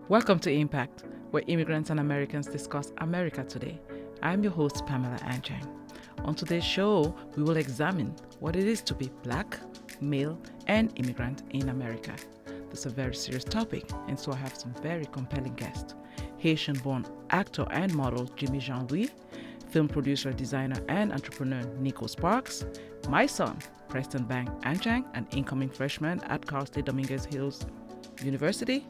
Welcome to Impact, where immigrants and Americans discuss America today. I'm your host, Pamela Anchang. On today's show, we will examine what it is to be Black, male, and immigrant in America. This is a very serious topic, and so I have some very compelling guests. Haitian-born actor and model Jimmy Jean-Louis, film producer, designer, and entrepreneur Neko Sparks, my son, Preston Bang Anchang, an incoming freshman at Cal State Dominguez Hills University,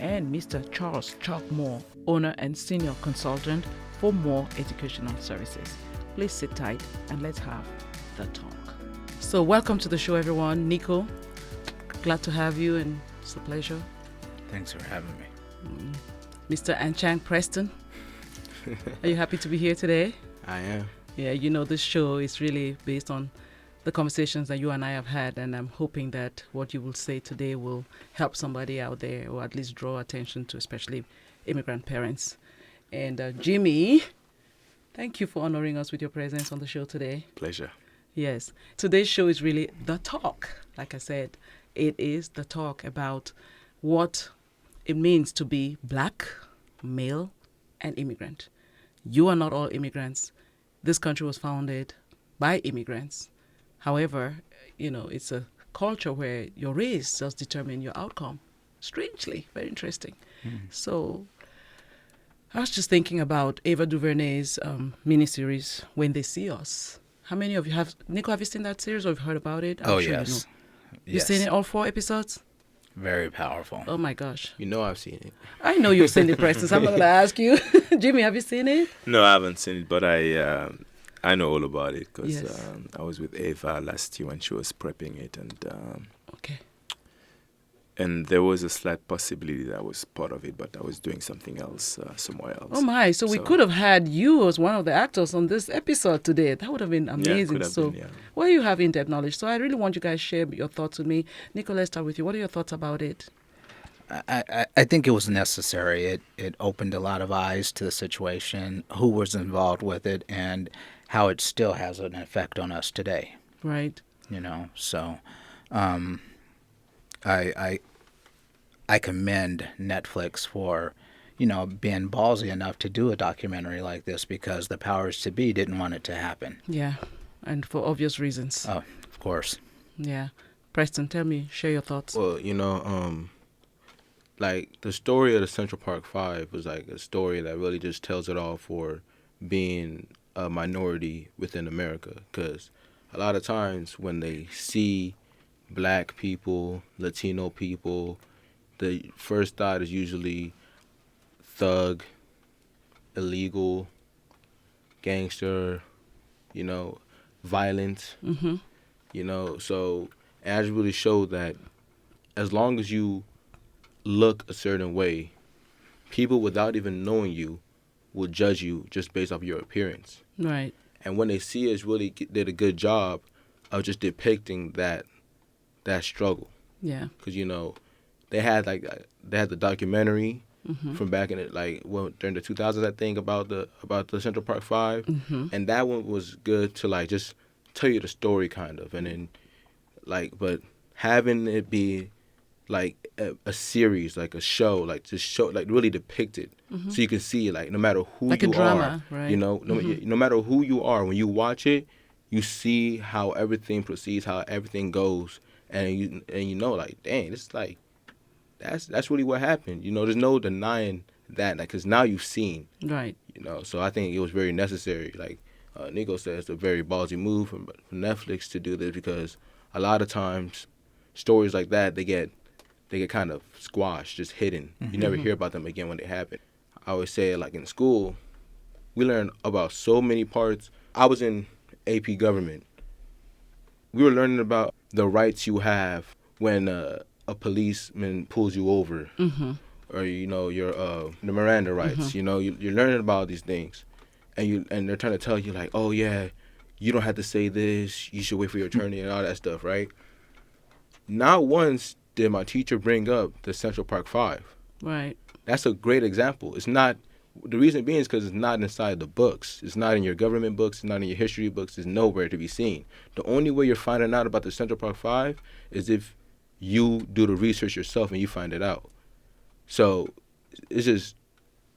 and Mr. Charles Chuck Moore, owner and senior consultant for Moore Educational Services. Please sit tight and let's have the talk. So welcome to the show, everyone. Neko, glad to have you and it's a pleasure. Thanks for having me. Mr. Anchang Preston, are you happy to be here today? I am. Yeah, you know, this show is really based on the conversations that you and I have had, and I'm hoping that what you will say today will help somebody out there, or at least draw attention to especially immigrant parents. And Jimmy, thank you for honoring us with your presence on the show today. Pleasure. Yes. Today's show is really the talk. Like I said, it is the talk about what it means to be Black, male, and immigrant. You are not all immigrants. This country was founded by immigrants. However, you know, it's a culture where your race does determine your outcome. Strangely, very interesting. So I was just thinking about Ava DuVernay's miniseries, When They See Us. How many of you have, Neko, have you seen that series or have you heard about it? I'm sure yes. You've seen it, all 4 episodes? Very powerful. Oh my gosh. You know I've seen it. I know you've seen it, Preston, so I'm not going to ask you. Jimmy, have you seen it? No, I haven't seen it, but I know all about it because Yes. I was with Ava last year when she was prepping it, Okay. and there was a slight possibility that I was part of it, but I was doing something else somewhere else. Oh my, so we could have had you as one of the actors on this episode today. That would have been amazing. Well, you have in-depth knowledge, so I really want you guys to share your thoughts with me. Neko, let's start with you. What are your thoughts about it? I think it was necessary. It opened a lot of eyes to the situation, who was involved with it, and how it still has an effect on us today. Right. You know, so I commend Netflix for, you know, being ballsy enough to do a documentary like this because the powers to be didn't want it to happen. Yeah, and for obvious reasons. Oh, of course. Yeah. Preston, tell me, share your thoughts. Well, you know, like the story of the Central Park 5 was like a story that really just tells it all for being a minority within America, because a lot of times when they see Black people, Latino people, the first thought is usually thug, illegal, gangster, you know, violent, you know. So it has really showed that as long as you look a certain way, people without even knowing you will judge you just based off your appearance. Right. And when they see us really did a good job of just depicting that struggle. Yeah. Because, you know, they had the documentary from back in it, like, well, during the 2000s, I think, about the Central Park 5. And that one was good to, like, just tell you the story, kind of. And then, like, but having it be like a series, like a show, like just show, like really depict it, so you can see, like, no matter who like you a drama, are, right? you know, no matter who you are, when you watch it, you see how everything proceeds, how everything goes, and you know, like, dang, it's like that's really what happened. You know, there's no denying that, like, because now you've seen, Right. you know. So I think it was very necessary. Like Neko said, it's a very ballsy move from Netflix to do this, because a lot of times stories like that, they get kind of squashed, just hidden. You never hear about them again when they happen. I always say, like, in school, we learn about so many parts. I was in AP government. We were learning about the rights you have when a policeman pulls you over, or, you know, your the Miranda rights. You know, you're learning about these things, and they're trying to tell you, like, oh yeah, you don't have to say this. You should wait for your attorney and all that stuff, right? Not once did my teacher bring up the Central Park 5. Right. That's a great example. It's not, the reason being is because it's not inside the books. It's not in your government books. It's not in your history books. It's nowhere to be seen. The only way you're finding out about the Central Park 5 is if you do the research yourself and you find it out. So it's just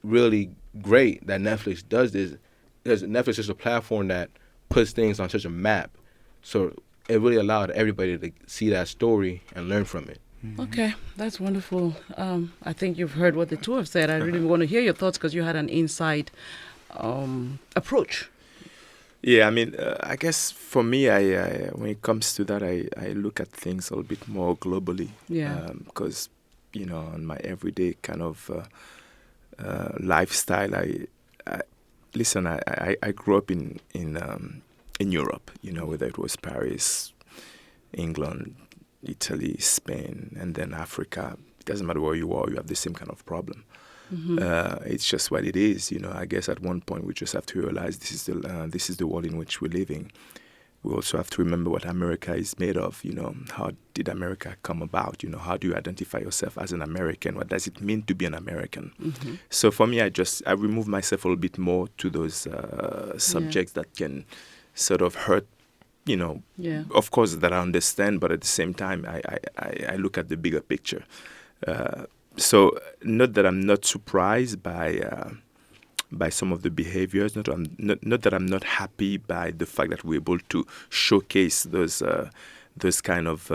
really great that Netflix does this, because Netflix is a platform that puts things on such a map. So it really allowed everybody to see that story and learn from it. Okay, that's wonderful. I think you've heard what the two have said. I really want to hear your thoughts because you had an inside approach. Yeah, I mean, I guess for me, I when it comes to that, I look at things a little bit more globally. Yeah. Because, on my everyday kind of lifestyle, listen, I grew up in Europe, whether it was Paris, England, Italy, Spain, and then Africa. It doesn't matter where you are, you have the same kind of problem. It's just what it is. I guess at one point we just have to realize this is the world in which we're living. We also have to remember what America is made of. How did America come about? How do you identify yourself as an American? What does it mean to be an American? So for me, I remove myself a little bit more to those subjects that can sort of hurt. Of course that I understand, but at the same time, I look at the bigger picture. So not that I'm not surprised by some of the behaviors, not that I'm not happy by the fact that we're able to showcase those kind of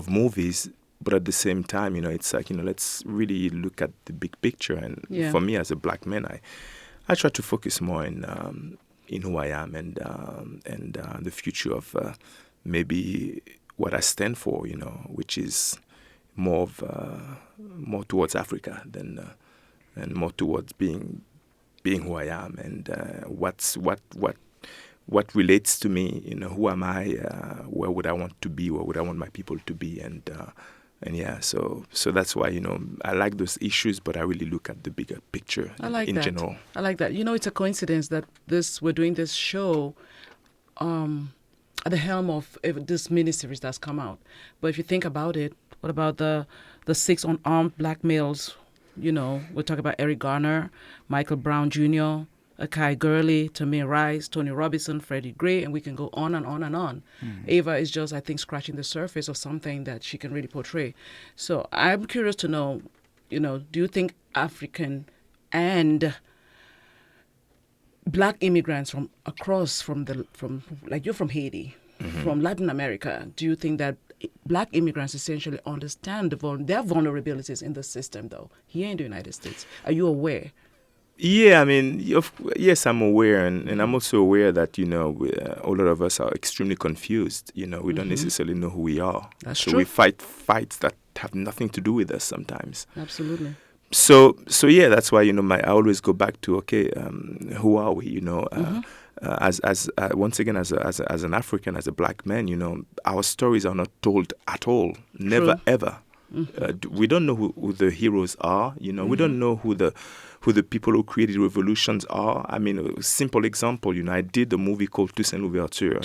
movies, but at the same time, it's like, let's really look at the big picture. And for me as a black man, I try to focus more in who I am and the future of maybe what I stand for, which is more towards Africa than and more towards being who I am and what relates to me. Who am I? Where would I want to be? Where would I want my people to be? And yeah, so that's why I like those issues, but I really look at the bigger picture in general. I like that. It's a coincidence that we're doing this show at the helm of this miniseries that's come out. But if you think about it, what about the 6 unarmed black males? We're talking about Eric Garner, Michael Brown Jr., Akai Gurley, Tamir Rice, Tony Robinson, Freddie Gray, and we can go on and on and on. Ava is just, I think, scratching the surface of something that she can really portray. So I'm curious to know, do you think African and black immigrants from like you're from Haiti, from Latin America, do you think that black immigrants essentially understand their vulnerabilities in the system, though, here in the United States? Are you aware? Yeah, I mean, yes, I'm aware, and I'm also aware that, a lot of us are extremely confused. We don't necessarily know who we are. That's true. So we fight fights that have nothing to do with us sometimes. Absolutely. So yeah, that's why, I always go back to, who are we, once again, as an African, as a black man, our stories are not told at all. Never, ever. We don't know who the heroes are. We don't know who the people who created revolutions are. I mean, a simple example, I did a movie called Toussaint L'Ouverture,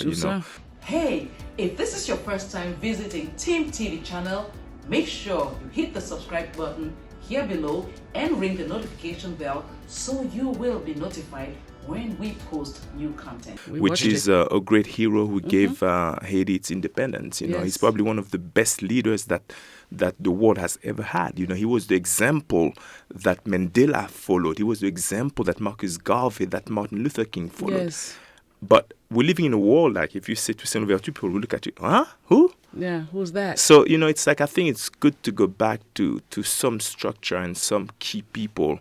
Hey, if this is your first time visiting Team TV channel, make sure you hit the subscribe button here below and ring the notification bell so you will be notified when we post new content. Which is a great hero who gave Haiti its independence. He's probably one of the best leaders that the world has ever had. He was the example that Mandela followed. He was the example that Marcus Garvey, that Martin Luther King followed. Yes. But we're living in a world, like, if you say Toussaint L'Ouverture, people will look at you, huh? Who? Yeah, who's that? So, it's like, I think it's good to go back to some structure and some key people.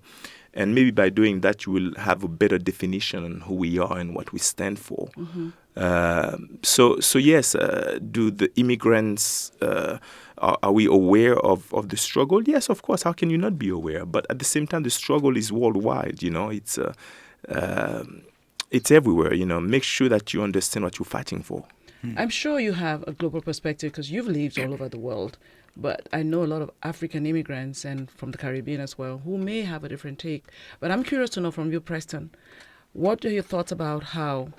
And maybe by doing that, you will have a better definition on who we are and what we stand for. So yes, do the immigrants, are we aware of the struggle? Yes, of course. How can you not be aware? But at the same time, the struggle is worldwide. It's everywhere. Make sure that you understand what you're fighting for. I'm sure you have a global perspective because you've lived all over the world. But I know a lot of African immigrants and from the Caribbean as well who may have a different take. But I'm curious to know from you, Preston, what are your thoughts about how,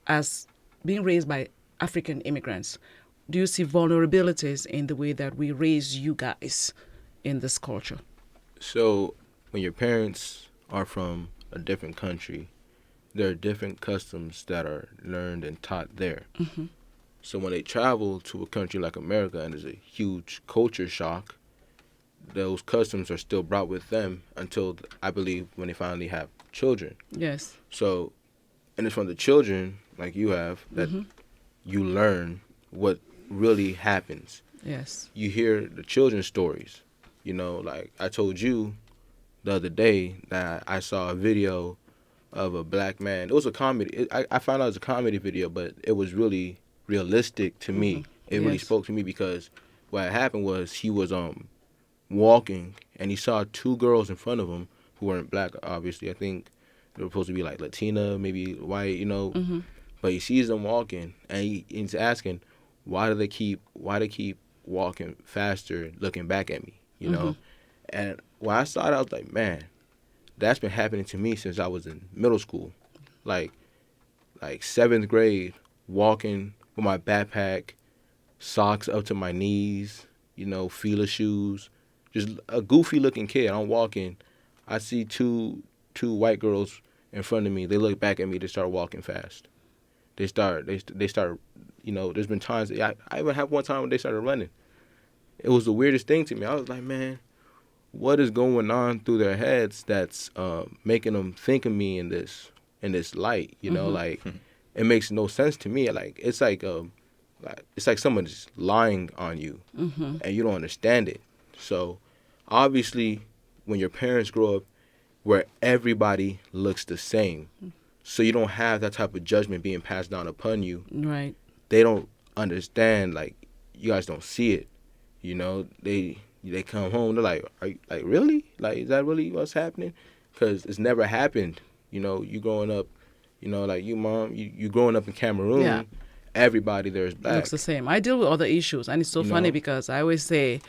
as being raised by African immigrants, do you see vulnerabilities in the way that we raise you guys in this culture? So when your parents are from a different country, there are different customs that are learned and taught there. So when they travel to a country like America and there's a huge culture shock, those customs are still brought with them until, I believe, when they finally have children. Yes. So, and it's from the children, like you have, that you learn what really happens. Yes. You hear the children's stories. You know, like I told you the other day that I saw a video of a black man. It was a comedy. I found out it was a comedy video, but it was really realistic to me. It really spoke to me because what happened was he was walking and he saw two girls in front of him who weren't black, obviously. I think they were supposed to be like Latina, maybe white, you know. But he sees them walking and he's asking, why they keep walking faster, looking back at me, you know? And when I saw it, I was like, man, that's been happening to me since I was in middle school. Like 7th grade, walking with my backpack, socks up to my knees, you know, Fila shoes, just a goofy looking kid. I'm walking, I see two white girls in front of me. They look back at me. They start walking fast. They start, you know. There's been times I even have one time when they started running. It was the weirdest thing to me. I was like, man, what is going on through their heads that's making them think of me in this light? You know, like it makes no sense to me. Like it's like someone's lying on you, and you don't understand it. So, obviously, when your parents grow up where everybody looks the same, so you don't have that type of judgment being passed down upon you. Right. They don't understand. Like you guys don't see it. You know, they come home. They're like, "Are you, like really? Like is that really what's happening?" Because it's never happened. You know, you growing up. You know, like you mom, you growing up in Cameroon. Yeah. Everybody there is black. Looks the same. I deal with other issues, and it's so You funny know? because I always say,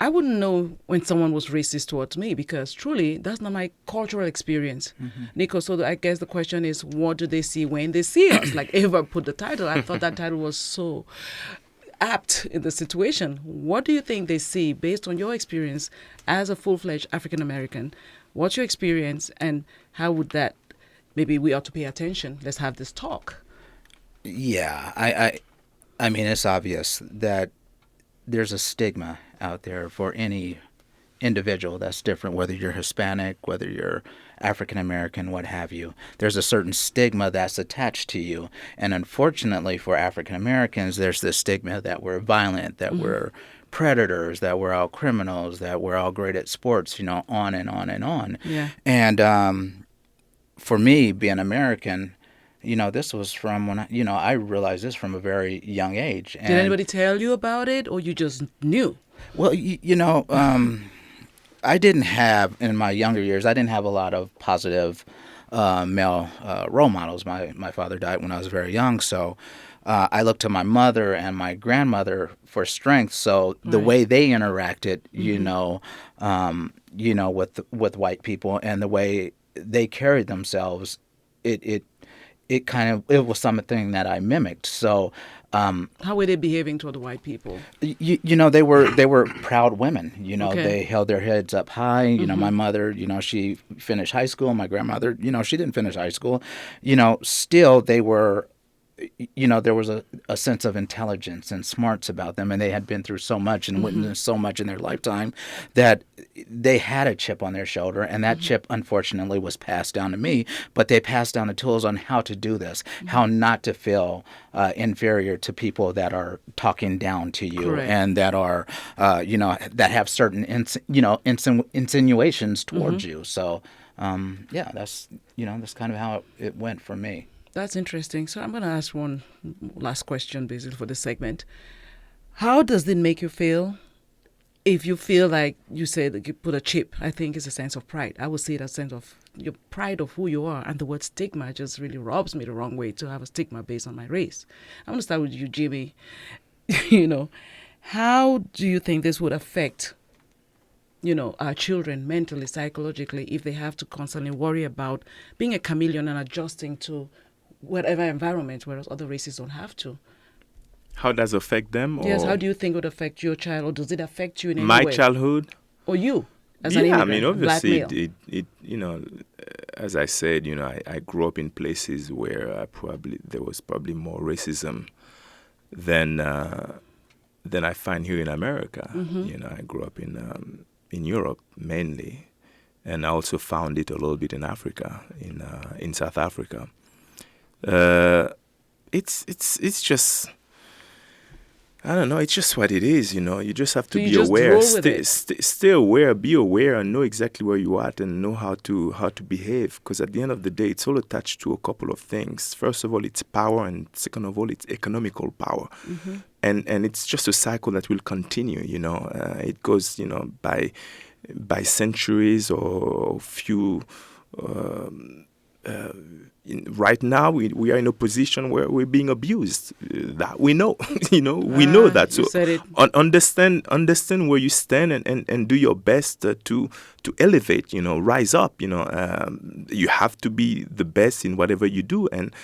I wouldn't know when someone was racist towards me because truly that's not my cultural experience. Neko, so I guess the question is, what do they see when they see us? Like Eva put the title. I thought that title was so apt in the situation. What do you think they see based on your experience as a full-fledged African American? What's your experience, and how would that? Maybe we ought to pay attention. Let's have this talk. Yeah, I mean, it's obvious that there's a stigma out there for any individual that's different, whether you're Hispanic, whether you're African American, what have you. There's a certain stigma that's attached to you. And unfortunately for African Americans, there's this stigma that we're violent, that we're predators, that we're all criminals, that we're all great at sports, you know, on and on and on. Yeah. And for me, being American, you know, this was from when I realized this from a very young age. And Did anybody tell you about it, or you just knew? well, I didn't have, in my younger years, I didn't have a lot of positive male role models. My father died when I was very young, so I looked to my mother and my grandmother for strength. So the way they interacted, with white people and the way they carried themselves, it was something that I mimicked. So How were they behaving toward the white people? they were proud women. Okay. They held their heads up high. My mother, she finished high school. My grandmother, she didn't finish high school. Still they were, there was a sense of intelligence and smarts about them, and they had been through so much and witnessed so much in their lifetime that they had a chip on their shoulder, and that chip, unfortunately, was passed down to me. But they passed down the tools on how to do this, how not to feel inferior to people that are talking down to you. Correct. And that are, that have certain, insinuations towards you. So, that's kind of how it went for me. That's interesting. So I'm going to ask one last question, basically, for this segment. How does it make you feel if you feel like you said that you put a chip? I think it's a sense of pride. I would say that sense of your pride of who you are. And the word stigma just really rubs me the wrong way to have a stigma based on my race. I'm going to start with you, Jimmy. How do you think this would affect our children mentally, psychologically, if they have to constantly worry about being a chameleon and adjusting to whatever environment, whereas other races don't have to? How does it affect them? Yes, or how do you think it would affect your child, or does it affect you in any my way? childhood? Or you, as an immigrant, obviously, black male? as I said, I grew up in places where there was probably more racism than I find here in America. I grew up in in Europe mainly, and I also found it a little bit in Africa, in South Africa. It's just, I don't know. It's just what it is, You just have to be aware. Stay aware. Be aware, and know exactly where you are at, and know how to behave. Because at the end of the day, it's all attached to a couple of things. First of all, it's power, and second of all, it's economical power. Mm-hmm. And it's just a cycle that will continue. It goes, by centuries or few. Right now, we are in a position where we're being abused. That we know, we know that. So understand where you stand and do your best to elevate. Rise up. You have to be the best in whatever you do, and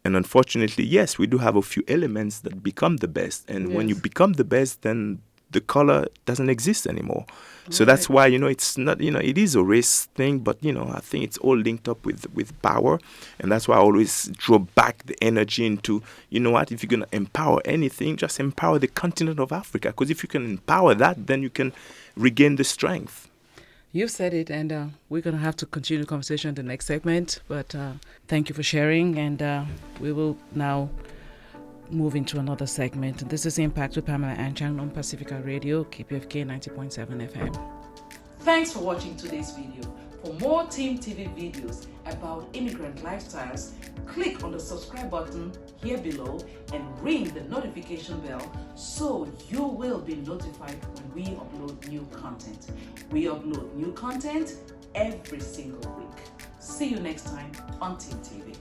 unfortunately, yes, we do have a few elements that become the best. And when you become the best, then the color doesn't exist anymore. So that's why, it's not, it is a race thing, but, I think it's all linked up with power. And that's why I always draw back the energy into, if you're going to empower anything, just empower the continent of Africa. Because if you can empower that, then you can regain the strength. You've said it, and we're going to have to continue the conversation in the next segment. But thank you for sharing, and we will now move into another segment. This is Impact with Pamela Anchang on Pacifica Radio, KPFK 90.7 FM. Thanks for watching today's video. For more Team TV videos about immigrant lifestyles, click on the subscribe button here below and ring the notification bell so you will be notified when we upload new content. We upload new content every single week. See you next time on Team TV.